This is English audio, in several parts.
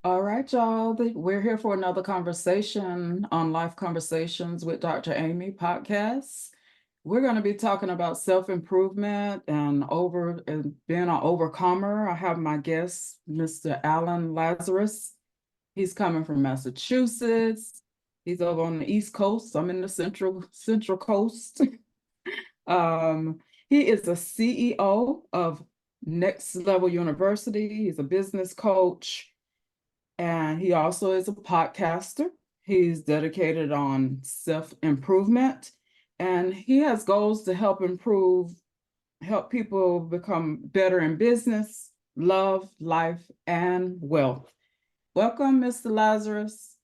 All right, y'all. We're here for another conversation on Life Conversations with Dr. Amy podcast. We're going to be talking about self-improvement and being an overcomer. I have my guest, Mr. Alan Lazarus. He's coming from Massachusetts. He's over on the East Coast. I'm in the Central Coast. He is a CEO of Next Level University. He's a business coach. And he also is a podcaster. He's dedicated on self-improvement, and he has goals to help people become better in business, love, life, and wealth. Welcome, Mr. Lazarus.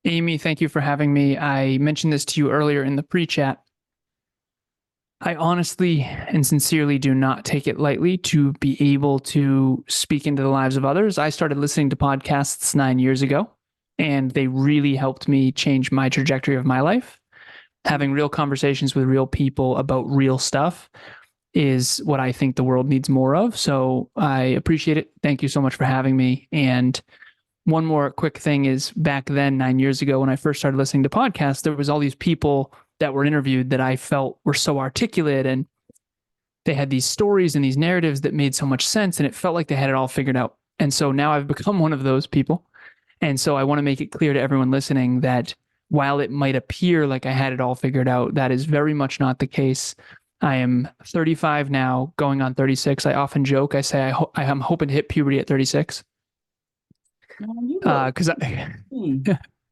Amy, thank you for having me. I mentioned this to you earlier in the pre-chat. I honestly and sincerely do not take it lightly to be able to speak into the lives of others. I started listening to podcasts 9 years ago, and they really helped me change my trajectory of my life. Having real conversations with real people about real stuff is what I think the world needs more of. So I appreciate it. Thank you so much for having me. And one more quick thing is, back then, 9 years ago, when I first started listening to podcasts, there was all these people that were interviewed that I felt were so articulate, and they had these stories and these narratives that made so much sense, and it felt like they had it all figured out. And so now I've become one of those people. And so I want to make it clear to everyone listening that while it might appear like I had it all figured out, that is very much not the case. I am 35 now, going on 36. I often joke, I say I am hoping to hit puberty at 36. Because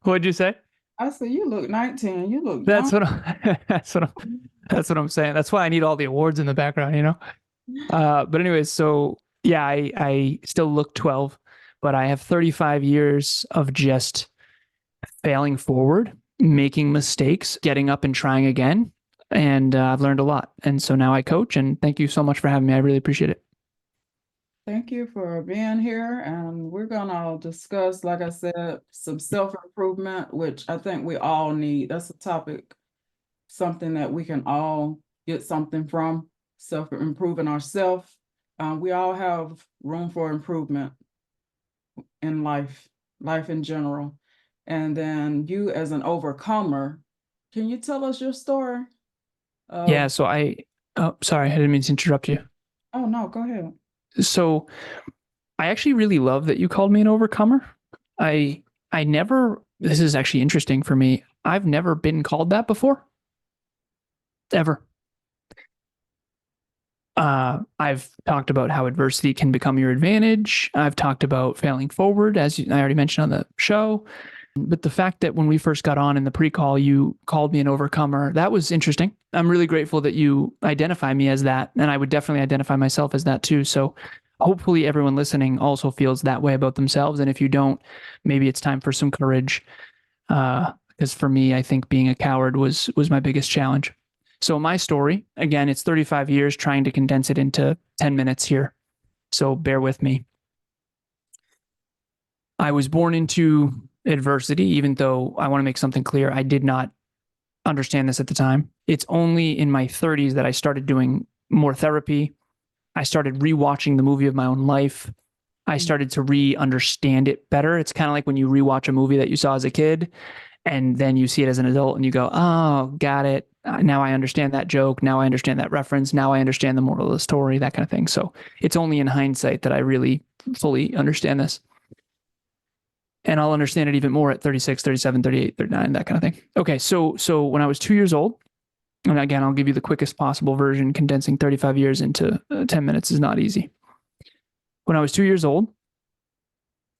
what'd you say? I said, you look 19. You look That's young. that's what I'm saying. That's why I need all the awards in the background, you know? But anyways, so yeah, I still look 12, but I have 35 years of just failing forward, making mistakes, getting up and trying again. And I've learned a lot. And so now I coach, and thank you so much for having me. I really appreciate it. Thank you for being here. And we're going to discuss, like I said, some self-improvement, which I think we all need. That's a topic, something that we can all get something from, self-improving ourselves. We all have room for improvement in life in general. And then you, as an overcomer, can you tell us your story? Yeah, so sorry, I didn't mean to interrupt you. Oh, no, go ahead. So I actually really love that you called me an overcomer. I never, this is actually interesting for me. I've never been called that before. Ever. I've talked about how adversity can become your advantage. I've talked about failing forward, as I already mentioned on the show. But the fact that when we first got on in the pre-call, you called me an overcomer, that was interesting. I'm really grateful that you identify me as that. And I would definitely identify myself as that too. So hopefully everyone listening also feels that way about themselves. And if you don't, maybe it's time for some courage. Because for me, I think being a coward was my biggest challenge. So my story, again, it's 35 years, trying to condense it into 10 minutes here. So bear with me. I was born into adversity, even though I want to make something clear, I did not understand this at the time. It's only in my 30s that I started doing more therapy. I started rewatching the movie of my own life. I started to re-understand it better. It's kind of like when you rewatch a movie that you saw as a kid, and then you see it as an adult and you go, oh, got it. Now I understand that joke. Now I understand that reference. Now I understand the moral of the story, that kind of thing. So it's only in hindsight that I really fully understand this. And I'll understand it even more at 36, 37, 38, 39, that kind of thing. Okay, so when I was 2 years old, and again, I'll give you the quickest possible version, condensing 35 years into 10 minutes is not easy. When I was 2 years old,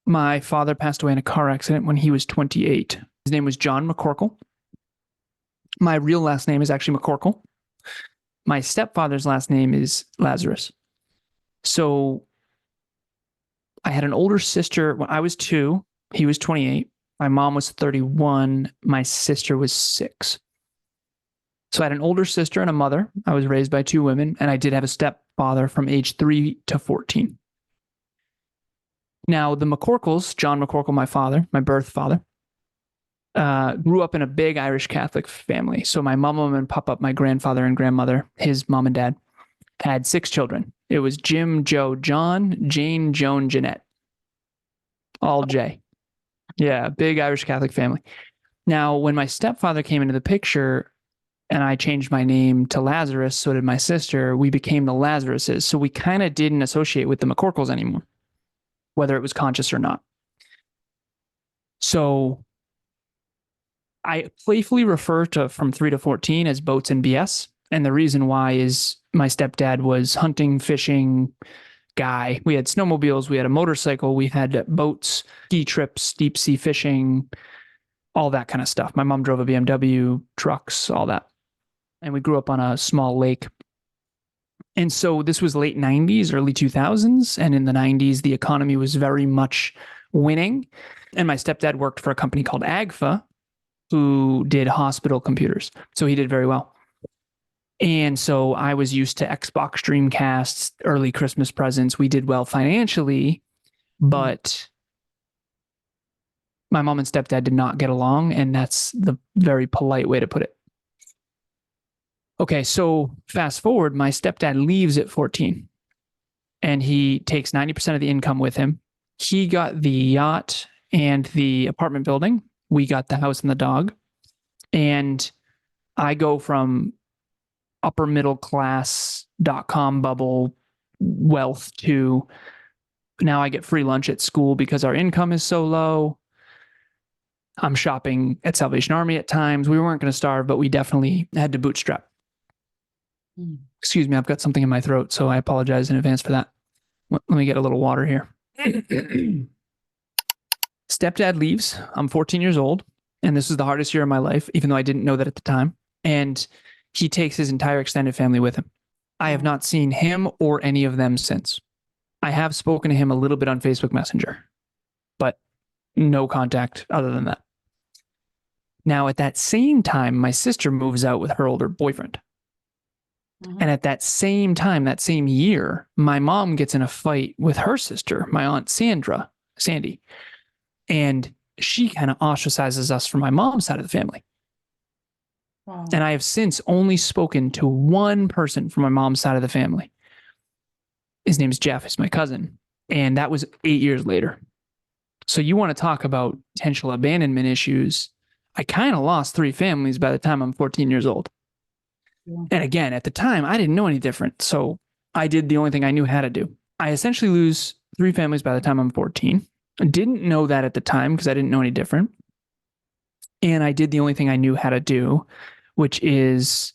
my father passed away in a car accident when he was 28. His name was John McCorkle. My real last name is actually McCorkle. My stepfather's last name is Lazarus. So I had an older sister when I was 2. He was 28. My mom was 31. My sister was 6. So I had an older sister and a mother. I was raised by 2 women, and I did have a stepfather from age 3 to 14. Now, the McCorkles, John McCorkle, my father, my birth father, grew up in a big Irish Catholic family. So my mama and papa, my grandfather and grandmother, his mom and dad, had 6 children. It was Jim, Joe, John, Jane, Joan, Jeanette. All J. Yeah, big Irish Catholic family. Now, when my stepfather came into the picture and I changed my name to Lazarus, so did my sister, we became the Lazaruses. So we kind of didn't associate with the McCorkles anymore, whether it was conscious or not. So I playfully refer to from 3 to 14 as boats and BS. And the reason why is my stepdad was hunting, fishing guy. We had snowmobiles, we had a motorcycle, we had boats, ski trips, deep sea fishing, all that kind of stuff. My mom drove a BMW, trucks, all that. And we grew up on a small lake. And so this was late 90s, early 2000s. And in the 90s, the economy was very much winning. And my stepdad worked for a company called AGFA, who did hospital computers. So he did very well. And so I was used to Xbox Dreamcasts, early Christmas presents. We did well financially, but my mom and stepdad did not get along. And that's the very polite way to put it. Okay, so fast forward, my stepdad leaves at 14 and he takes 90% of the income with him. He got the yacht and the apartment building. We got the house and the dog. And I go from upper middle class.com bubble wealth to now I get free lunch at school because our income is so low. I'm shopping at Salvation Army at times. We weren't going to starve, but we definitely had to bootstrap. Excuse me, I've got something in my throat, so I apologize in advance for that. Let me get a little water here. Stepdad leaves. I'm 14 years old, and this is the hardest year of my life, even though I didn't know that at the time. And he takes his entire extended family with him. I have not seen him or any of them since. I have spoken to him a little bit on Facebook Messenger, but no contact other than that. Now, at that same time, my sister moves out with her older boyfriend. And at that same time, that same year, my mom gets in a fight with her sister, my aunt Sandy. And she kind of ostracizes us from my mom's side of the family. Wow. And I have since only spoken to one person from my mom's side of the family. His name's Jeff, he's my cousin. And that was 8 years later. So you want to talk about potential abandonment issues. I kind of lost 3 families by the time I'm 14 years old. And again, at the time, I didn't know any different. So I did the only thing I knew how to do. I essentially lose 3 families by the time I'm 14. I didn't know that at the time because I didn't know any different. And I did the only thing I knew how to do, which is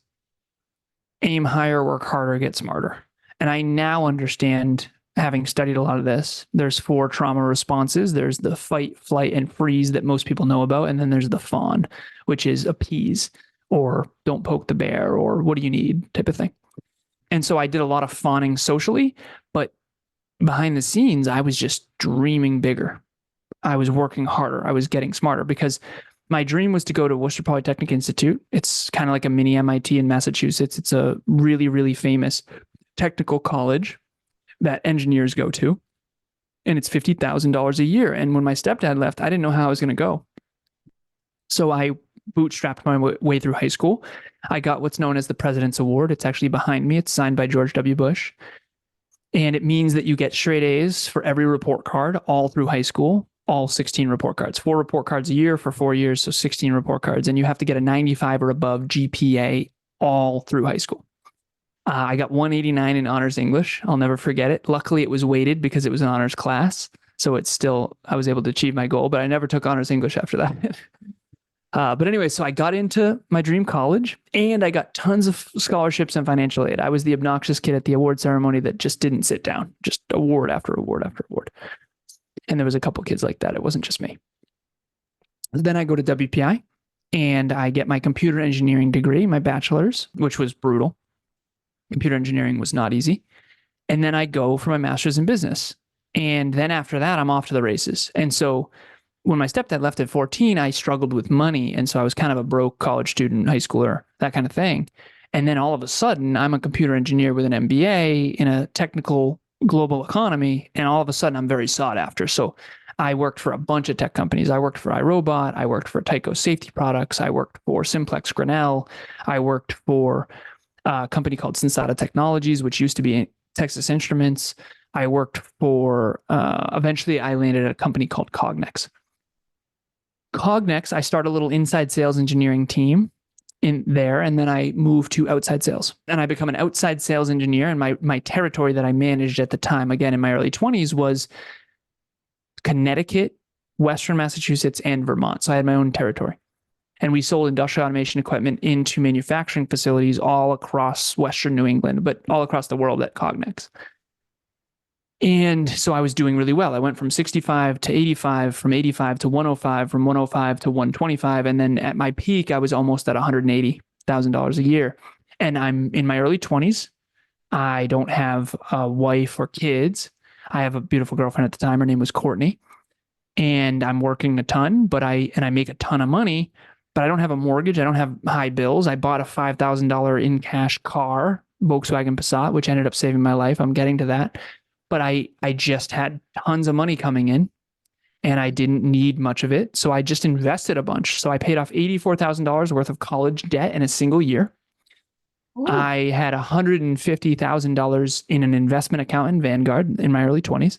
aim higher, work harder, get smarter. And I now understand, having studied a lot of this, there's 4 trauma responses. There's the fight, flight, and freeze that most people know about. And then there's the fawn, which is appease, or don't poke the bear, or what do you need type of thing. And so I did a lot of fawning socially, but behind the scenes, I was just dreaming bigger. I was working harder. I was getting smarter because my dream was to go to Worcester Polytechnic Institute. It's kind of like a mini MIT in Massachusetts. It's a really, really famous technical college that engineers go to. And it's $50,000 a year. And when my stepdad left, I didn't know how I was going to go. So I bootstrapped my way through high school. I got what's known as the President's Award. It's actually behind me. It's signed by George W. Bush. And it means that you get straight A's for every report card all through high school, all 16 report cards, 4 report cards a year for 4 years. So 16 report cards. And you have to get a 95 or above GPA all through high school. I got 189 in honors English. I'll never forget it. Luckily, it was weighted because it was an honors class. So it's still, I was able to achieve my goal, but I never took honors English after that. But anyway, so I got into my dream college and I got tons of scholarships and financial aid. I was the obnoxious kid at the award ceremony that just didn't sit down, just award after award after award. And there was a couple kids like that. It wasn't just me. Then I go to WPI and I get my computer engineering degree, my bachelor's, which was brutal. Computer engineering was not easy. And then I go for my master's in business. And then after that, I'm off to the races. And so when my stepdad left at 14, I struggled with money. And so I was kind of a broke college student, high schooler, that kind of thing. And then all of a sudden, I'm a computer engineer with an MBA in a technical global economy. And all of a sudden, I'm very sought after. So I worked for a bunch of tech companies. I worked for iRobot. I worked for Tyco Safety Products. I worked for Simplex Grinnell. I worked for a company called Sensata Technologies, which used to be Texas Instruments. I worked for, eventually I landed at a company called Cognex. I started a little inside sales engineering team in there, and then I moved to outside sales. And I become an outside sales engineer, and my territory that I managed at the time, again in my early 20s, was Connecticut, Western Massachusetts, and Vermont. So I had my own territory. And we sold industrial automation equipment into manufacturing facilities all across Western New England, but all across the world at Cognex. And so I was doing really well. I went from 65 to 85, from 85 to 105, from 105 to 125. And then at my peak, I was almost at $180,000 a year. And I'm in my early 20s. I don't have a wife or kids. I have a beautiful girlfriend at the time. Her name was Courtney. And I'm working a ton, but I make a ton of money, but I don't have a mortgage. I don't have high bills. I bought a $5,000 in cash car, Volkswagen Passat, which ended up saving my life. I'm getting to that. But I just had tons of money coming in and I didn't need much of it. So I just invested a bunch. So I paid off $84,000 worth of college debt in a single year. Ooh. I had $150,000 in an investment account in Vanguard in my early 20s.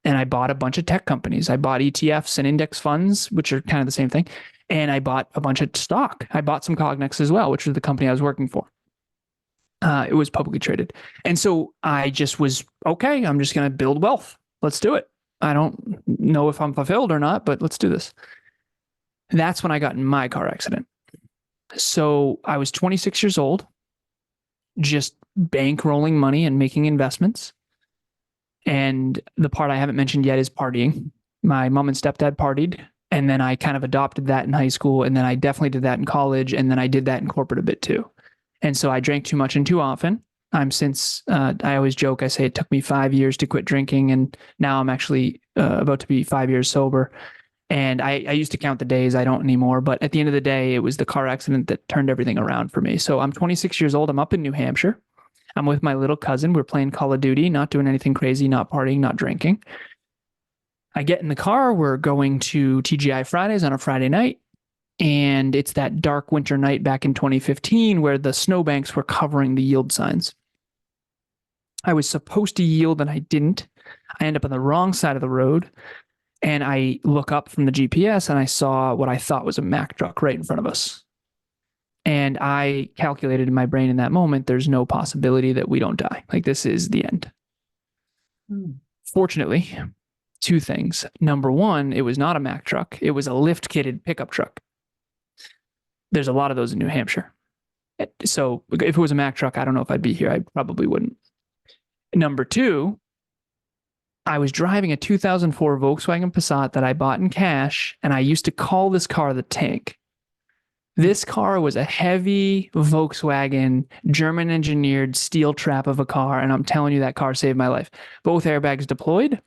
And I bought a bunch of tech companies. I bought ETFs and index funds, which are kind of the same thing. And I bought a bunch of stock. I bought some Cognex as well, which was the company I was working for. It was publicly traded. And so I just was, okay, I'm just going to build wealth. Let's do it. I don't know if I'm fulfilled or not, but let's do this. That's when I got in my car accident. So I was 26 years old, just bankrolling money and making investments. And the part I haven't mentioned yet is partying. My mom and stepdad partied, and then I kind of adopted that in high school. And then I definitely did that in college. And then I did that in corporate a bit too. And so I drank too much and too often. I always joke, I say it took me 5 years to quit drinking. And now I'm actually about to be 5 years sober. And I used to count the days. I don't anymore. But at the end of the day, it was the car accident that turned everything around for me. So I'm 26 years old. I'm up in New Hampshire. I'm with my little cousin. We're playing Call of Duty, not doing anything crazy, not partying, not drinking. I get in the car. We're going to TGI Fridays on a Friday night. And it's that dark winter night back in 2015 where the snowbanks were covering the yield signs. I was supposed to yield and I didn't. I end up on the wrong side of the road. And I look up from the GPS and I saw what I thought was a Mack truck right in front of us. And I calculated in my brain in that moment, there's no possibility that we don't die. Like, this is the end. Fortunately, two things. Number one, it was not a Mack truck. It was a lift-kitted pickup truck. There's a lot of those in New Hampshire. So if it was a Mack truck, I don't know if I'd be here. I probably wouldn't. Number two, I was driving a 2004 Volkswagen Passat that I bought in cash, and I used to call this car the Tank. This car was a heavy Volkswagen, German-engineered steel trap of a car, and I'm telling you, that car saved my life. Both airbags deployed.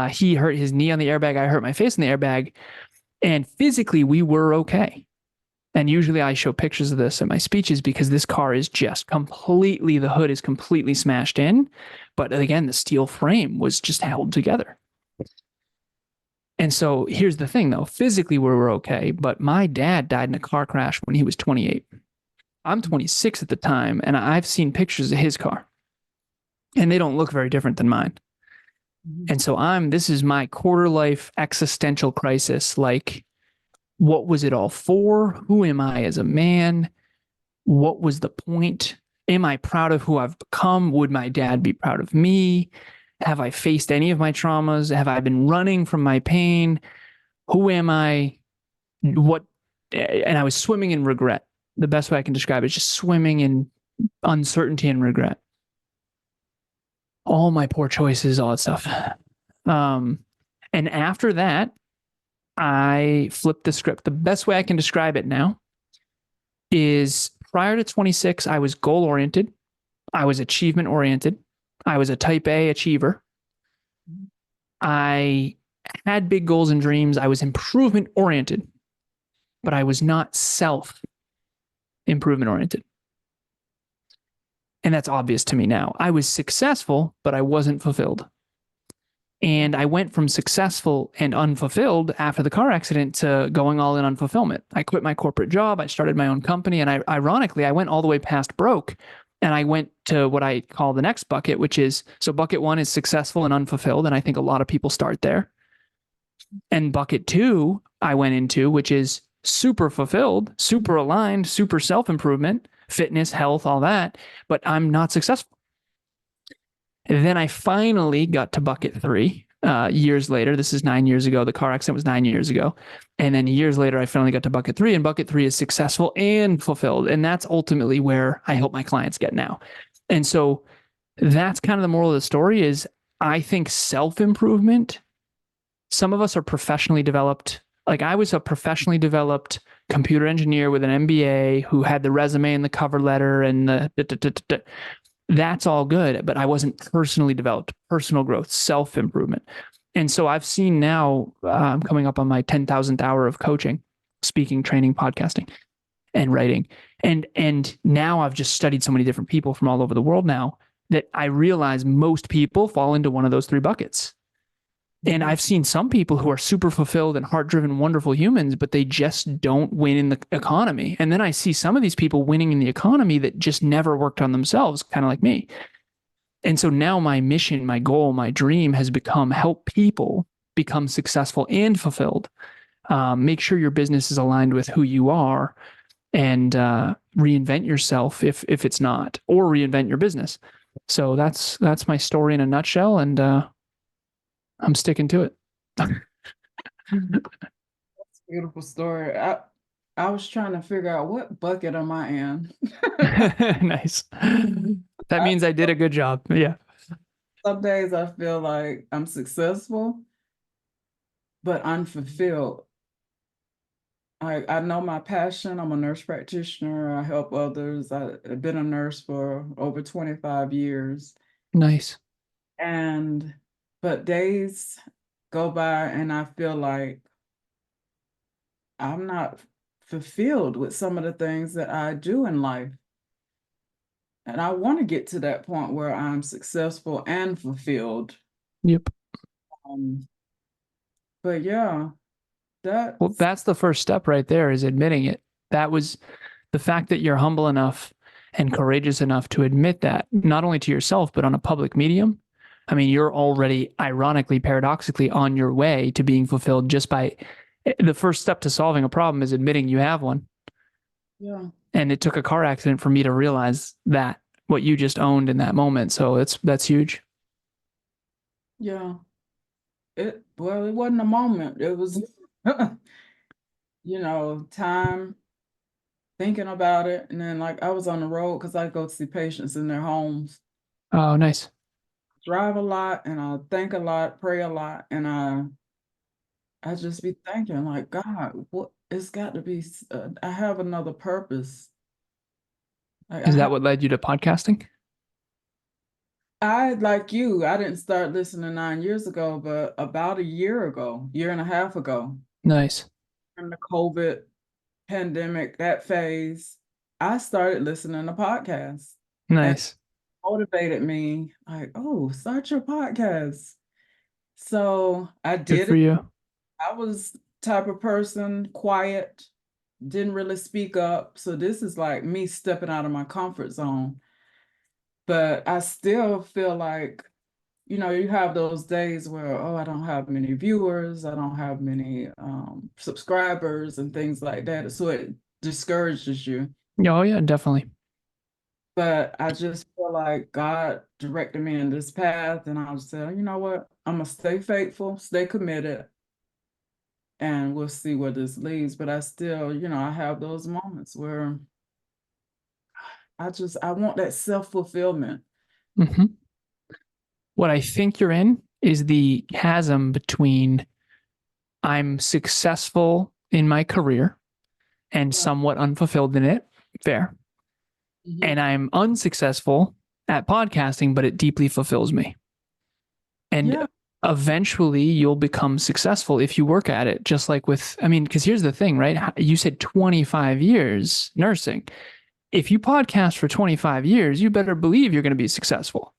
He hurt his knee on the airbag. I hurt my face on the airbag. And physically, we were okay. And usually I show pictures of this in my speeches because this car is just completely, the hood is completely smashed in. But again, the steel frame was just held together. And so here's the thing though, physically we were okay, but my dad died in a car crash when he was 28. I'm 26 at the time, and I've seen pictures of his car. And they don't look very different than mine. And so this is my quarter life existential crisis. Like, what was it all for? Who am I as a man? What was the point? Am I proud of who I've become? Would my dad be proud of me? Have I faced any of my traumas? Have I been running from my pain? Who am I? What? And I was swimming in regret. The best way I can describe it is just swimming in uncertainty and regret. All my poor choices, all that stuff. And after that, I flipped the script. The best way I can describe it now is prior to 26, I was goal-oriented. I was achievement-oriented. I was a type A achiever. I had big goals and dreams. I was improvement-oriented, but I was not self-improvement-oriented. And that's obvious to me now. I was successful, but I wasn't fulfilled. And I went from successful and unfulfilled after the car accident to going all in on fulfillment. I quit my corporate job. I started my own company. And ironically, I went all the way past broke. And I went to what I call the next bucket, which is, so bucket one is successful and unfulfilled. And I think a lot of people start there. And bucket two, I went into, which is super fulfilled, super aligned, super self-improvement, fitness, health, all that, but I'm not successful. And then I finally got to bucket three years later. This is 9 years ago. The car accident was 9 years ago. And then years later, I finally got to bucket three, and bucket three is successful and fulfilled. And that's ultimately where I help my clients get now. And so that's kind of the moral of the story is I think self-improvement, some of us are professionally developed. Like I was a professionally developed computer engineer with an MBA who had the resume and the cover letter and the that's all good, but I wasn't personally developed, personal growth, self-improvement. And so I've seen now, I'm coming up on my 10,000th hour of coaching, speaking, training, podcasting, and writing. And now I've just studied so many different people from all over the world now that I realize most people fall into one of those three buckets. And I've seen some people who are super fulfilled and heart-driven, wonderful humans, but they just don't win in the economy. And then I see some of these people winning in the economy that just never worked on themselves, kind of like me. And so now my mission, my goal, my dream has become help people become successful and fulfilled. Make sure your business is aligned with who you are, and reinvent yourself if it's not, or reinvent your business. So that's my story in a nutshell. And I'm sticking to it. That's a beautiful story. I was trying to figure out what bucket am I in. Nice. That means I did a good job. Yeah. Some days I feel like I'm successful, but unfulfilled. I know my passion. I'm a nurse practitioner. I help others. I've been a nurse for over 25 years. Nice. But days go by and I feel like I'm not fulfilled with some of the things that I do in life. And I want to get to that point where I'm successful and fulfilled. Yep. But yeah, Well, that's the first step right there, is admitting it. That was the fact that you're humble enough and courageous enough to admit that, not only to yourself, but on a public medium. I mean, you're already, ironically, paradoxically, on your way to being fulfilled just by the first step to solving a problem is admitting you have one. Yeah. And it took a car accident for me to realize that, what you just owned in that moment. So that's huge. Yeah. It wasn't a moment. It was, time thinking about it. And then like I was on the road because I go see patients in their homes. Oh, nice. Drive a lot and I think a lot, pray a lot, and I just be thinking like, God, what it's got to be. I have another purpose. Is that what led you to podcasting? Like you, I didn't start listening 9 years ago, but about a year and a half ago. Nice. In the COVID pandemic, that phase, I started listening to podcasts. Nice. Motivated me like, oh, start your podcast. So I did. Good for you. I was type of person, quiet, didn't really speak up. So this is like me stepping out of my comfort zone. But I still feel like, you have those days where, oh, I don't have many viewers, I don't have many subscribers and things like that. So it discourages you. Oh, yeah, definitely. But I just feel like God directed me in this path, and I was saying, you know what? I'm going to stay faithful, stay committed, and we'll see where this leads. But I still, I have those moments where I want that self-fulfillment. Mm-hmm. What I think you're in is the chasm between I'm successful in my career and somewhat unfulfilled in it. Fair. Mm-hmm. And I'm unsuccessful at podcasting, but it deeply fulfills me. And eventually you'll become successful if you work at it, just like because here's the thing, right? You said 25 years nursing. If you podcast for 25 years, you better believe you're going to be successful.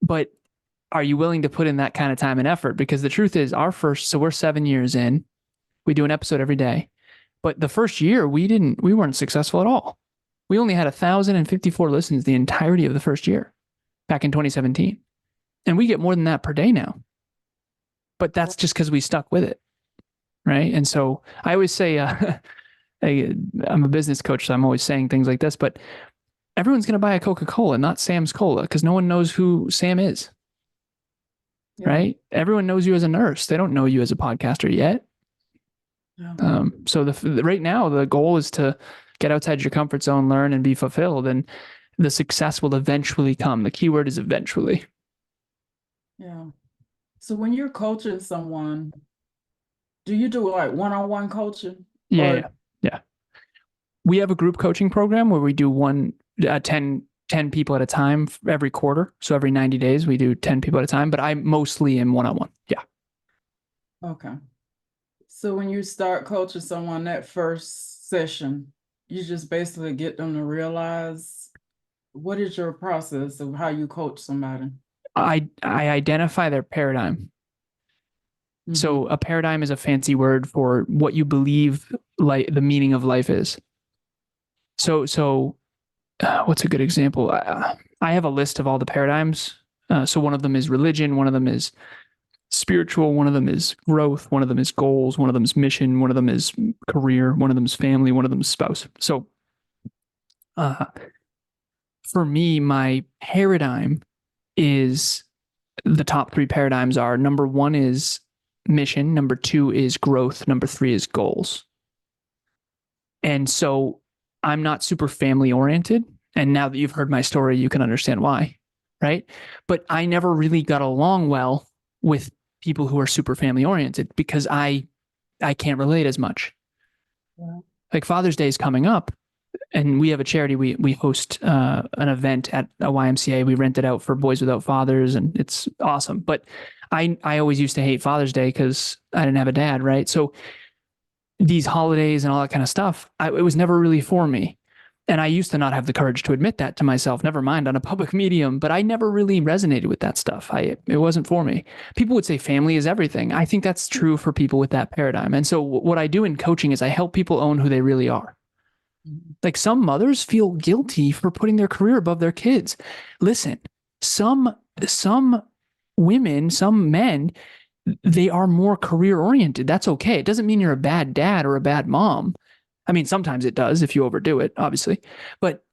But are you willing to put in that kind of time and effort? Because the truth is so we're 7 years in, we do an episode every day, but the first year we weren't successful at all. We only had 1,054 listens the entirety of the first year back in 2017. And we get more than that per day now. But that's just because we stuck with it. Right. And so I always say, I'm a business coach, so I'm always saying things like this, but everyone's going to buy a Coca-Cola, not Sam's Cola, because no one knows who Sam is. Yeah. Right. Everyone knows you as a nurse. They don't know you as a podcaster yet. Yeah. So right now, the goal is to get outside your comfort zone, learn, and be fulfilled. And the success will eventually come. The key word is eventually. Yeah. So when you're coaching someone, do you do like one-on-one coaching? Yeah. We have a group coaching program where we do 10 people at a time every quarter. So every 90 days, we do 10 people at a time, but I mostly am one-on-one. Yeah. Okay. So when you start coaching someone that first session, you just basically get them to realize, what is your process of how you coach somebody? I identify their paradigm. Mm-hmm. So a paradigm is a fancy word for what you believe the meaning of life is. So what's a good example? I have a list of all the paradigms. So one of them is religion. One of them is spiritual. One of them is growth. One of them is goals. One of them is mission. One of them is career. One of them is family. One of them is spouse. So for me, my paradigm is, the top 3 paradigms are: number 1 is mission. Number 2 is growth. Number 3 is goals. And so I'm not super family oriented. And now that you've heard my story, you can understand why, right? But I never really got along well with people who are super family oriented because I can't relate as much. Yeah. Like Father's Day is coming up, and we have a charity. We host an event at a YMCA. We rent it out for Boys Without Fathers, and it's awesome. But I always used to hate Father's Day because I didn't have a dad, right? So these holidays and all that kind of stuff, it was never really for me. And I used to not have the courage to admit that to myself, never mind on a public medium, but I never really resonated with that stuff. It wasn't for me. People would say family is everything. I think that's true for people with that paradigm. And so what I do in coaching is I help people own who they really are. Like some mothers feel guilty for putting their career above their kids. Listen, some women, some men, they are more career oriented. That's okay. It doesn't mean you're a bad dad or a bad mom. I mean, sometimes it does if you overdo it, obviously. But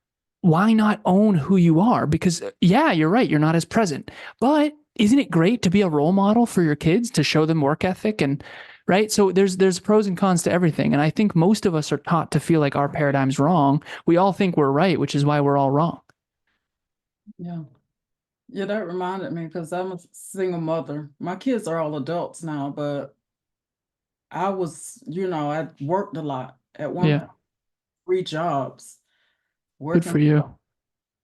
why not own who you are? Because yeah, you're right. You're not as present. But isn't it great to be a role model for your kids, to show them work ethic and right? So there's pros and cons to everything. And I think most of us are taught to feel like our paradigm's wrong. We all think we're right, which is why we're all wrong. Yeah. Yeah, that reminded me, because I'm a single mother. My kids are all adults now, but I was, I worked a lot at one point, 3 jobs. Good for you.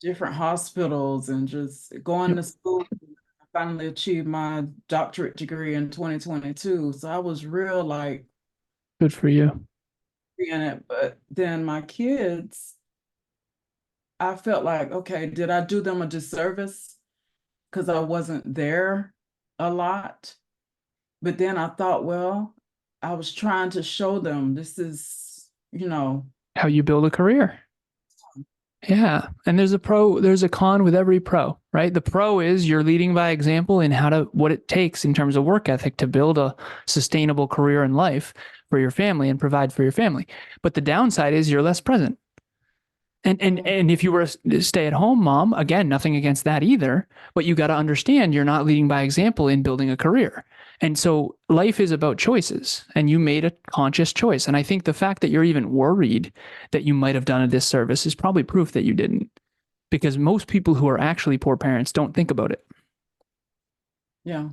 Different hospitals and just going to school. I finally achieved my doctorate degree in 2022. So I was real like, good for you. In it. But then my kids, I felt like, okay, did I do them a disservice because I wasn't there a lot? But then I thought, well, I was trying to show them this is, how you build a career. Yeah. And there's a con with every pro, right? The pro is you're leading by example in what it takes in terms of work ethic to build a sustainable career in life for your family and provide for your family. But the downside is you're less present. And if you were a stay-at-home mom, again, nothing against that either, but you got to understand you're not leading by example in building a career. And so life is about choices, and you made a conscious choice. And I think the fact that you're even worried that you might have done a disservice is probably proof that you didn't, because most people who are actually poor parents don't think about it. Yeah.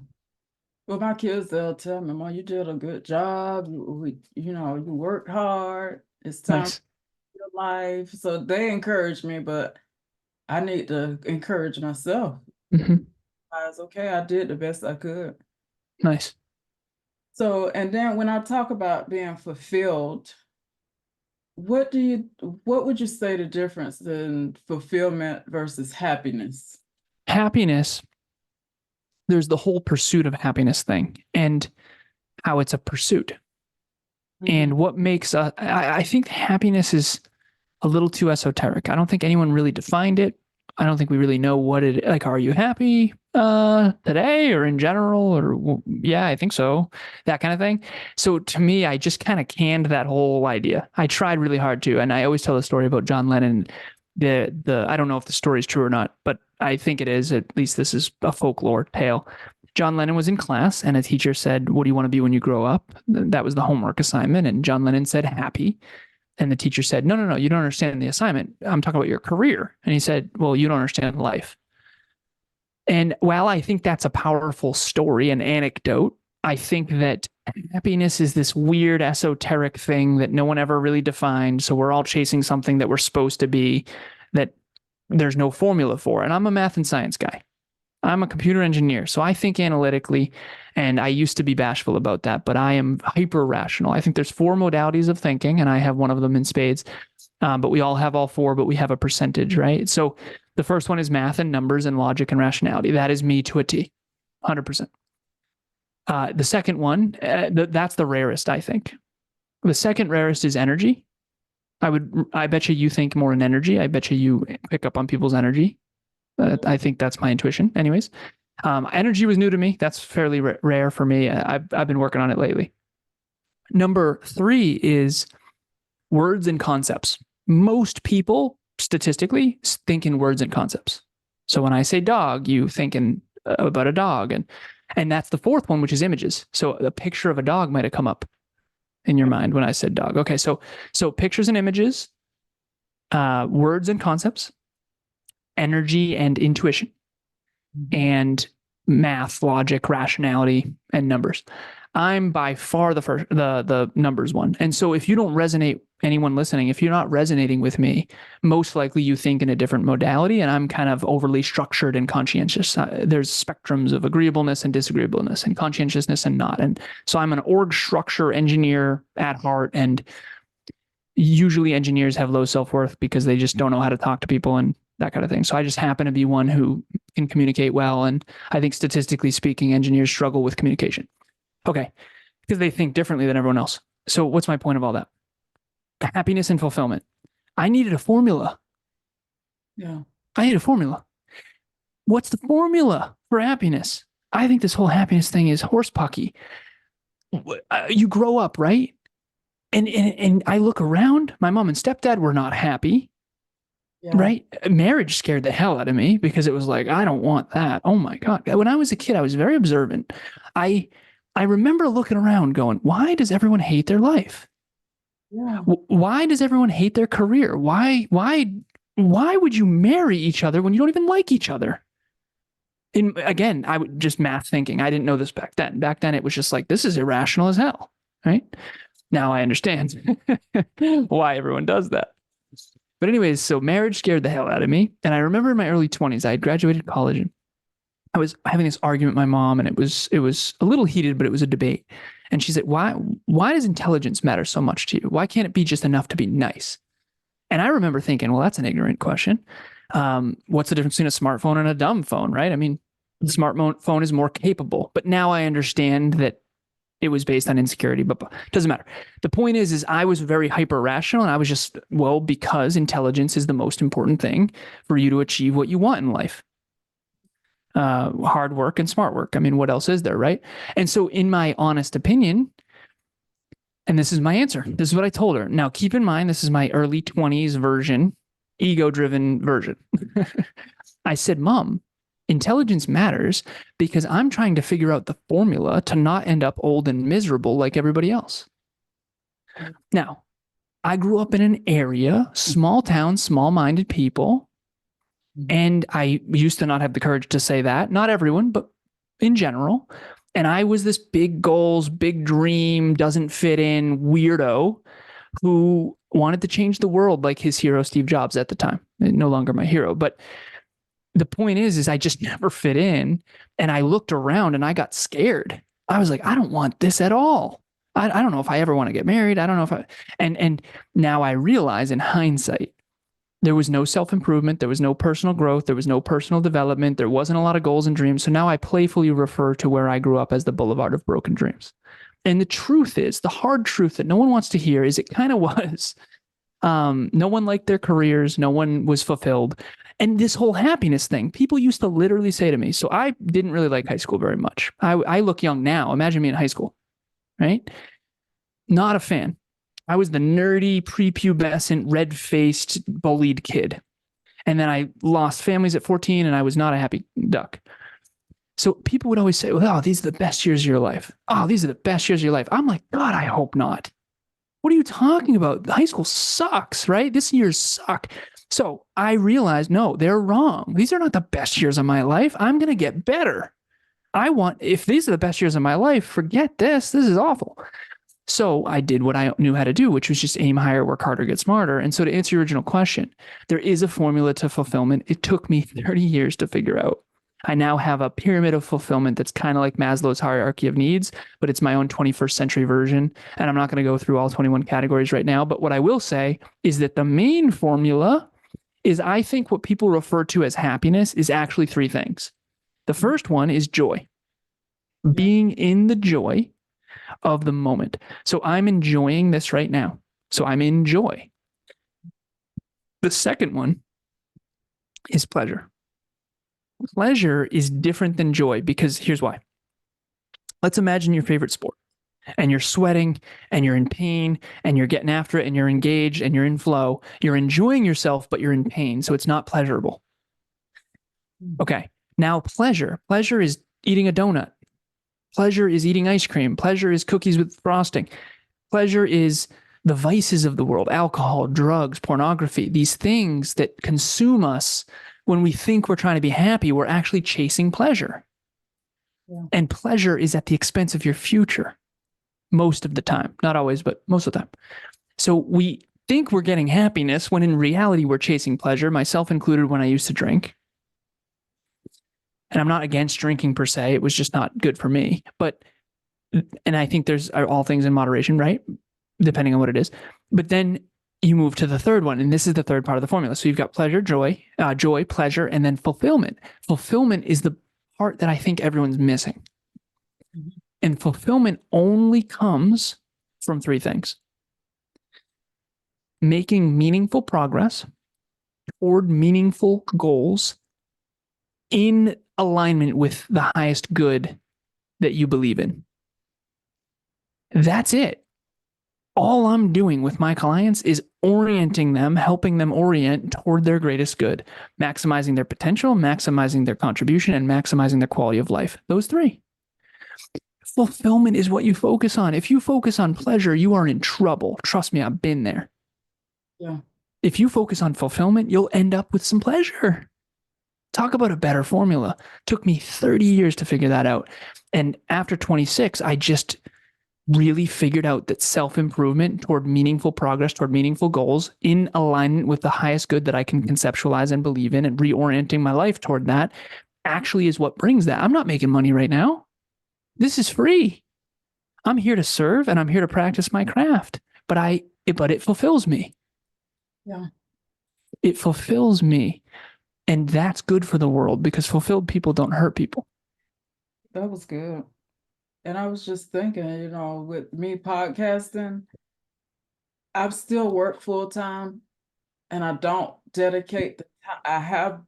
Well, my kids, they'll tell me, Mom, you did a good job. You worked hard. It's time. Nice. Your life. So they encourage me, but I need to encourage myself. Mm-hmm. I was okay. I did the best I could. Nice. So, and then when I talk about being fulfilled, what would you say the difference in fulfillment versus happiness? Happiness there's the whole pursuit of happiness thing and how it's a pursuit. And what makes I think happiness is a little too esoteric. I don't think anyone really defined it. I don't think we really know what it like. Are you happy today or in general? Or well, yeah, I think so. That kind of thing. So to me, I just kind of canned that whole idea. I tried really hard to, and I always tell the story about John Lennon. The I don't know if the story is true or not, but I think it is. At least this is a folklore tale. John Lennon was in class, and a teacher said, "What do you want to be when you grow up?" That was the homework assignment, and John Lennon said, "Happy." And the teacher said, no, you don't understand the assignment. I'm talking about your career. And he said, well, you don't understand life. And while I think that's a powerful story, an anecdote, I think that happiness is this weird esoteric thing that no one ever really defined. So we're all chasing something that we're supposed to be that there's no formula for. And I'm a math and science guy. I'm a computer engineer, so I think analytically, and I used to be bashful about that, but I am hyper rational. I think there's 4 modalities of thinking, and I have one of them in spades. But we all have all 4, but we have a percentage, right? So the first one is math and numbers and logic and rationality. That is me to a T, 100%. The second one, that's the rarest, I think. The second rarest is energy. I bet you think more in energy. I bet you pick up on people's energy. I think that's my intuition. Anyways, energy was new to me. That's fairly rare for me. I've been working on it lately. Number 3 is words and concepts. Most people statistically think in words and concepts. So when I say dog, you think about a dog, and that's the fourth one, which is images. So a picture of a dog might have come up in your mind when I said dog. Okay, so pictures and images, words and concepts, energy and intuition, and math, logic, rationality, and numbers. I'm by far the numbers one. And so if you don't resonate, anyone listening, if you're not resonating with me, most likely you think in a different modality, and I'm kind of overly structured and conscientious. There's spectrums of agreeableness and disagreeableness and conscientiousness and not. And so I'm an org structure engineer at heart, and usually engineers have low self-worth because they just don't know how to talk to people and that kind of thing. So I just happen to be one who can communicate well. And I think statistically speaking, engineers struggle with communication. Okay. Because they think differently than everyone else. So what's my point of all that? Happiness and fulfillment. I needed a formula. Yeah. I need a formula. What's the formula for happiness? I think this whole happiness thing is horsepucky. You grow up, right? And I look around, my mom and stepdad were not happy. Yeah. Right? Marriage scared the hell out of me because it was like, I don't want that. Oh my God. When I was a kid, I was very observant. I remember looking around going, why does everyone hate their life? Yeah. Why does everyone hate their career? Why would you marry each other when you don't even like each other? And again, I would just math thinking. I didn't know this back then. Back then it was just like, this is irrational as hell. Right? Now I understand why everyone does that. But anyways, so marriage scared the hell out of me. And I remember in my early 20s, I had graduated college and I was having this argument with my mom, and it was a little heated, but it was a debate. And she said, why does intelligence matter so much to you? Why can't it be just enough to be nice? And I remember thinking, well, that's an ignorant question. What's the difference between a smartphone and a dumb phone, right? I mean, the smartphone is more capable, but now I understand that it was based on insecurity, but it doesn't matter. The point is I was very hyper rational, and I was just, well, because intelligence is the most important thing for you to achieve what you want in life. Hard work and smart work. I mean, what else is there, right? And so in my honest opinion, and this is my answer, this is what I told her. Now, keep in mind, this is my early 20s version, ego-driven version. I said, Mom, intelligence matters because I'm trying to figure out the formula to not end up old and miserable like everybody else. Now, I grew up in an area, small town, small-minded people, and I used to not have the courage to say that. Not everyone, but in general. And I was this big goals, big dream, doesn't fit in weirdo who wanted to change the world like his hero, Steve Jobs, at the time. No longer my hero. But the point is I just never fit in. And I looked around and I got scared. I was like, I don't want this at all. I don't know if I ever want to get married. I don't know if and now I realize in hindsight, There was no self-improvement. There was no personal growth. There was no personal development. There wasn't a lot of goals and dreams. So now I playfully refer to where I grew up as the Boulevard of Broken Dreams. And the truth is, the hard truth that no one wants to hear is it kind of was. No one liked their careers. No one was fulfilled. And this whole happiness thing, people used to literally say to me, so I didn't really like high school very much. I look young now. Imagine me in high school, right? Not a fan. I was the nerdy, prepubescent, red-faced, bullied kid. And then I lost families at 14 and I was not a happy duck. So people would always say, oh, these are the best years of your life. Oh, these are the best years of your life. I'm like, God, I hope not. What are you talking about? High school sucks, right? This year's suck. So I realized, no, they're wrong. These are not the best years of my life. I'm going to get better. If these are the best years of my life, forget this. This is awful. So I did what I knew how to do, which was just aim higher, work harder, get smarter. And so to answer your original question, there is a formula to fulfillment. It took me 30 years to figure out. I now have a pyramid of fulfillment that's kind of like Maslow's hierarchy of needs, but it's my own 21st century version. And I'm not going to go through all 21 categories right now. But what I will say is that the main formula is, I think, what people refer to as happiness is actually three things. The first one is joy, being in the joy of the moment. So I'm enjoying this right now. So I'm in joy. The second one is pleasure. Pleasure is different than joy because here's why. Let's imagine your favorite sport and you're sweating and you're in pain and you're getting after it and you're engaged and you're in flow. You're enjoying yourself, but you're in pain. So it's not pleasurable. Okay. Now pleasure is eating a donut. Pleasure is eating ice cream. Pleasure is cookies with frosting. Pleasure is the vices of the world, alcohol, drugs, pornography, these things that consume us. When we think we're trying to be happy, we're actually chasing pleasure. Yeah. And pleasure is at the expense of your future most of the time. Not always, but most of the time. So we think we're getting happiness when in reality we're chasing pleasure, myself included when I used to drink. And I'm not against drinking per se. It was just not good for me. And I think there's all things in moderation, right? Depending on what it is. But then you move to the third one, and this is the third part of the formula. So you've got pleasure, joy, pleasure, and then fulfillment. Fulfillment is the part that I think everyone's missing. Mm-hmm. And fulfillment only comes from three things: making meaningful progress toward meaningful goals in alignment with the highest good that you believe in. That's it. All I'm doing with my clients is orienting them, helping them orient toward their greatest good, maximizing their potential, maximizing their contribution, and maximizing their quality of life. Those three. Fulfillment is what you focus on. If you focus on pleasure, you are in trouble. Trust me, I've been there. Yeah. If you focus on fulfillment, you'll end up with some pleasure. Talk about a better formula. Took me 30 years to figure that out. And after 26, I just really figured out that self-improvement toward meaningful progress, toward meaningful goals in alignment with the highest good that I can conceptualize and believe in, and reorienting my life toward that actually is what brings that. I'm not making money right now. This is free. I'm here to serve and I'm here to practice my craft, but it fulfills me. Yeah. It fulfills me. And that's good for the world because fulfilled people don't hurt people. That was good. And I was just thinking, with me podcasting, I still work full time and I don't dedicate the time. I have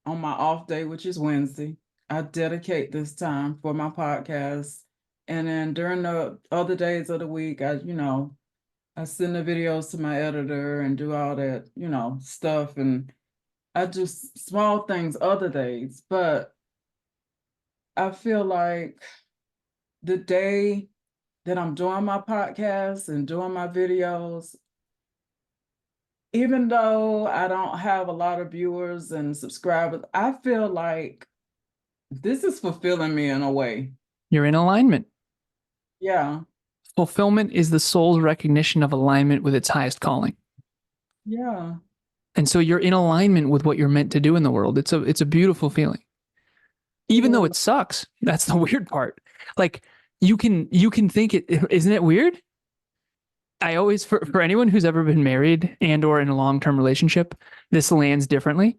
on my off day, which is Wednesday, I dedicate this time for my podcast. And then during the other days of the week, I send the videos to my editor and do all that, stuff. And I do small things other days, but I feel like the day that I'm doing my podcast and doing my videos, even though I don't have a lot of viewers and subscribers, I feel like this is fulfilling me in a way. You're in alignment. Yeah. Fulfillment is the soul's recognition of alignment with its highest calling. Yeah. And so you're in alignment with what you're meant to do in the world. It's a beautiful feeling. Even though it sucks. That's the weird part. Like you can think isn't it weird? I always, for anyone who's ever been married and or in a long-term relationship, this lands differently.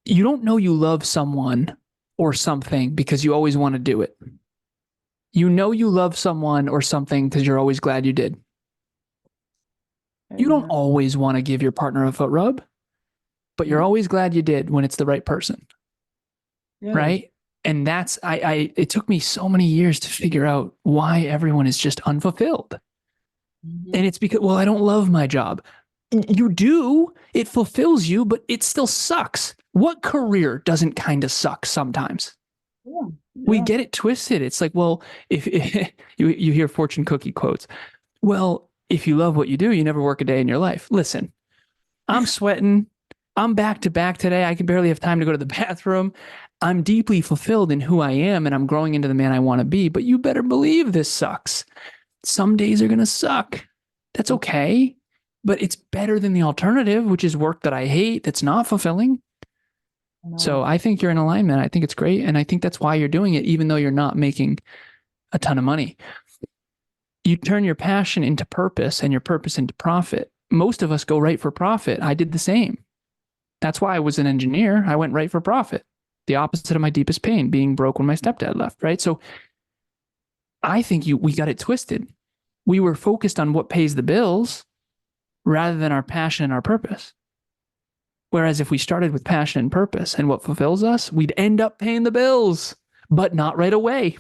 You don't know you love someone or something because you always want to do it. You know you love someone or something because you're always glad you did. You don't Amen. always want to give your partner a foot rub, but you're Mhm. always glad you did when it's the right person, Yes. right? And that's it took me so many years to figure out why everyone is just unfulfilled. And Mhm. it's because, well, I don't love my job. You do, it fulfills you, but it still sucks. What career doesn't kind of suck sometimes? Yeah. We Yeah. get it twisted. It's like, well, if you hear fortune cookie quotes, well, if you love what you do, you never work a day in your life. Listen, I'm sweating. I'm back to back today. I can barely have time to go to the bathroom. I'm deeply fulfilled in who I am and I'm growing into the man I want to be. But you better believe this sucks. Some days are going to suck. That's okay. But it's better than the alternative, which is work that I hate that's not fulfilling. So No. I think you're in alignment. I think it's great. And I think that's why you're doing it, even though you're not making a ton of money. You turn your passion into purpose and your purpose into profit. Most of us go right for profit. I did the same. That's why I was an engineer. I went right for profit. The opposite of my deepest pain, being broke when my stepdad left, right? So I think we got it twisted. We were focused on what pays the bills rather than our passion and our purpose. Whereas if we started with passion and purpose and what fulfills us, we'd end up paying the bills, but not right away,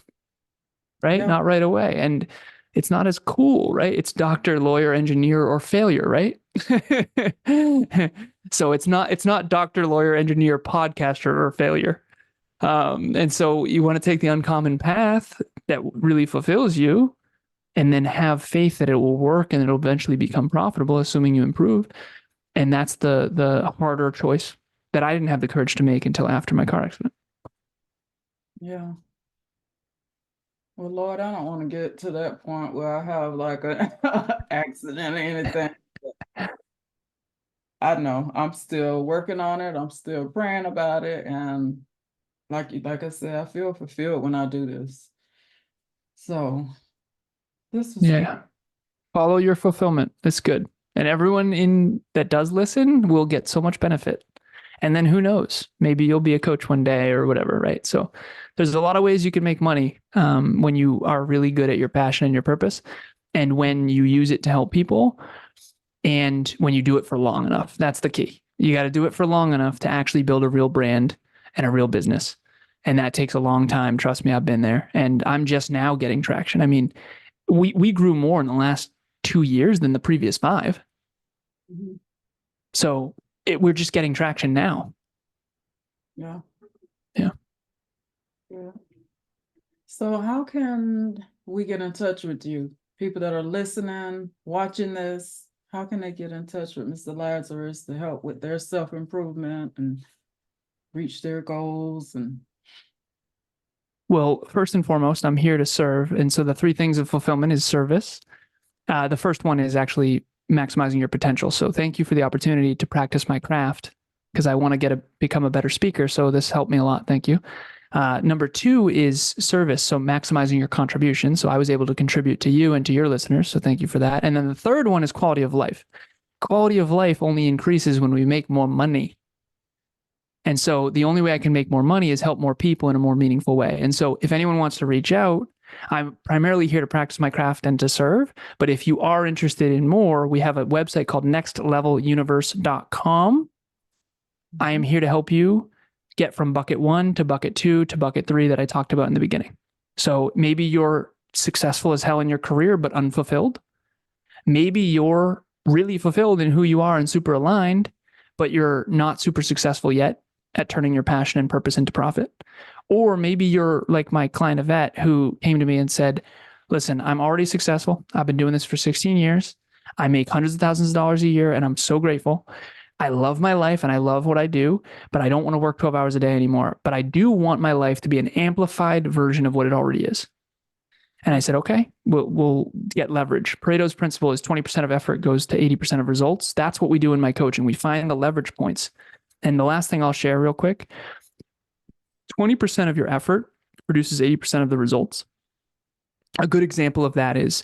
right? Yeah. Not right away. And it's not as cool, right? It's doctor, lawyer, engineer, or failure, right? So it's not doctor, lawyer, engineer, podcaster, or failure. And so you want to take the uncommon path that really fulfills you and then have faith that it will work and it'll eventually become profitable, assuming you improve. And that's the harder choice that I didn't have the courage to make until after my car accident. Yeah. Well, Lord, I don't want to get to that point where I have like an accident or anything. I know I'm still working on it. I'm still praying about it. And like I said, I feel fulfilled when I do this. So this was good. Yeah. Follow your fulfillment. That's good. And everyone in that does listen will get so much benefit. And then who knows? Maybe you'll be a coach one day or whatever, right? So there's a lot of ways you can make money when you are really good at your passion and your purpose, and when you use it to help people, and when you do it for long enough. That's the key. You got to do it for long enough to actually build a real brand and a real business. And that takes a long time. Trust me, I've been there. And I'm just now getting traction. I mean, we grew more in the last 2 years than the previous 5. Mhm. So we're just getting traction now. Yeah. Yeah. Yeah. So how can we get in touch with you? People that are listening, watching this, how can they get in touch with Mr. Lazarus to help with their self-improvement and reach their goals? And Well, first and foremost, I'm here to serve. And so the 3 things of fulfillment is service. The first one is actually maximizing your potential. So thank you for the opportunity to practice my craft because I want to become a better speaker. So this helped me a lot. Thank you. Number 2 is service. So maximizing your contribution. So I was able to contribute to you and to your listeners. So thank you for that. And then the third one is quality of life. Quality of life only increases when we make more money. And so the only way I can make more money is help more people in a more meaningful way. And so if anyone wants to reach out, I'm primarily here to practice my craft and to serve. But if you are interested in more, we have a website called nextleveluniverse.com. I am here to help you get from bucket 1 to bucket 2 to bucket 3 that I talked about in the beginning. So maybe you're successful as hell in your career, but unfulfilled. Maybe you're really fulfilled in who you are and super aligned, but you're not super successful yet at turning your passion and purpose into profit. Or maybe you're like my client Yvette, who came to me and said, listen, I'm already successful. I've been doing this for 16 years. I make hundreds of thousands of dollars a year, and I'm so grateful. I love my life and I love what I do, but I don't want to work 12 hours a day anymore. But I do want my life to be an amplified version of what it already is. And I said, okay, we'll get leverage. Pareto's principle is 20% of effort goes to 80% of results. That's what we do in my coaching. We find the leverage points. And the last thing I'll share real quick, 20% of your effort produces 80% of the results. A good example of that is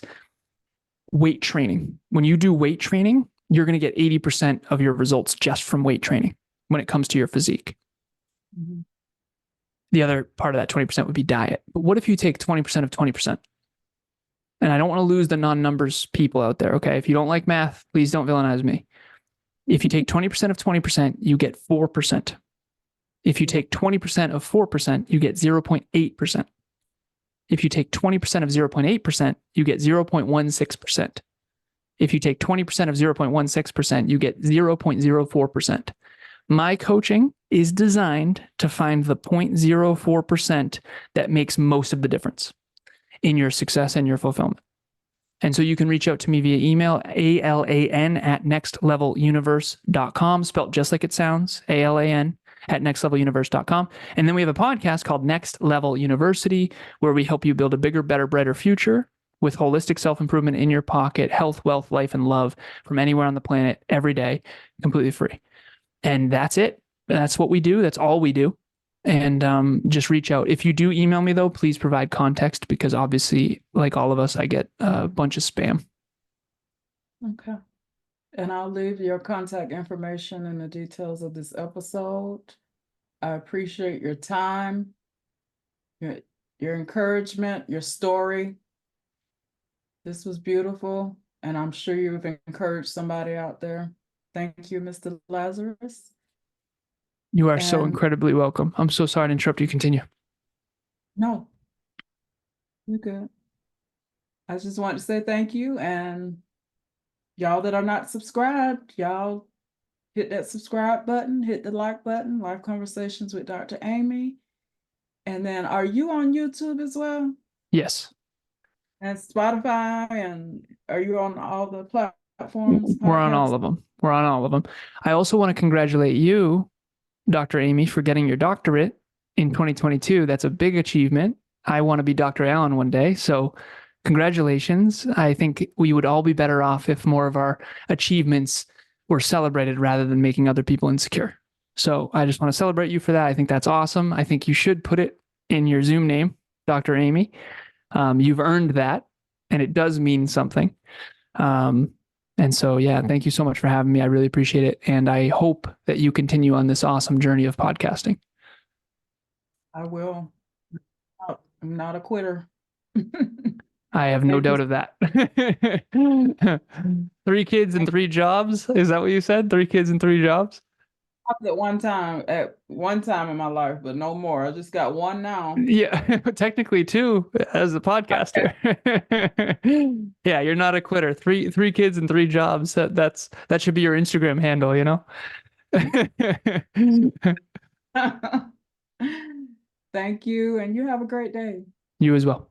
weight training. When you do weight training, you're going to get 80% of your results just from weight training when it comes to your physique. Mhm. The other part of that 20% would be diet. But what if you take 20% of 20%? And I don't want to lose the non-numbers people out there, okay? If you don't like math, please don't villainize me. If you take 20% of 20%, you get 4%. If you take 20% of 4%, you get 0.8%. If you take 20% of 0.8%, you get 0.16%. If you take 20% of 0.16%, you get 0.04%. My coaching is designed to find the 0.04% that makes most of the difference in your success and your fulfillment. And so you can reach out to me via email, alan@nextleveluniverse.com, spelled just like it sounds, alan@nextleveluniverse.com. And then we have a podcast called Next Level University, where we help you build a bigger, better, brighter future with holistic self-improvement in your pocket, health, wealth, life, and love from anywhere on the planet every day, completely free. And that's it. That's what we do. That's all we do. And just reach out. If you do email me, though, please provide context, because obviously, like all of us, I get a bunch of spam. Okay. And I'll leave your contact information in the details of this episode. I appreciate your time, your encouragement, your story. This was beautiful, and I'm sure you've encouraged somebody out there. Thank you, Mr. Lazarus. You are so And incredibly welcome. I'm so sorry to interrupt you. Continue. no, you're good. I just want to say thank you, and y'all that are not subscribed, y'all hit that subscribe button, hit the like button, Live Conversations with Dr. Amy. And then are you on YouTube as well? Yes. And Spotify, and are you on all the platforms? We're on all of them. We're on all of them. I also want to congratulate you, Dr. Amy, for getting your doctorate in 2022. That's a big achievement. I want to be Dr. Allen one day. So congratulations. I think we would all be better off if more of our achievements were celebrated rather than making other people insecure. So I just want to celebrate you for that. I think that's awesome. I think you should put it in your Zoom name, Dr. Amy. You've earned that, and it does mean something. And so, yeah, thank you so much for having me. I really appreciate it. And I hope that you continue on this awesome journey of podcasting. I will. I'm not a quitter. I have no doubt of that. 3 kids and 3 jobs. Is that what you said? 3 kids and 3 jobs? At one time in my life, but no more. I just got one now. Yeah, technically 2 as a podcaster. Yeah, you're not a quitter. 3 kids and 3 jobs. That should be your Instagram handle, you know? Thank you, and you have a great day. You as well.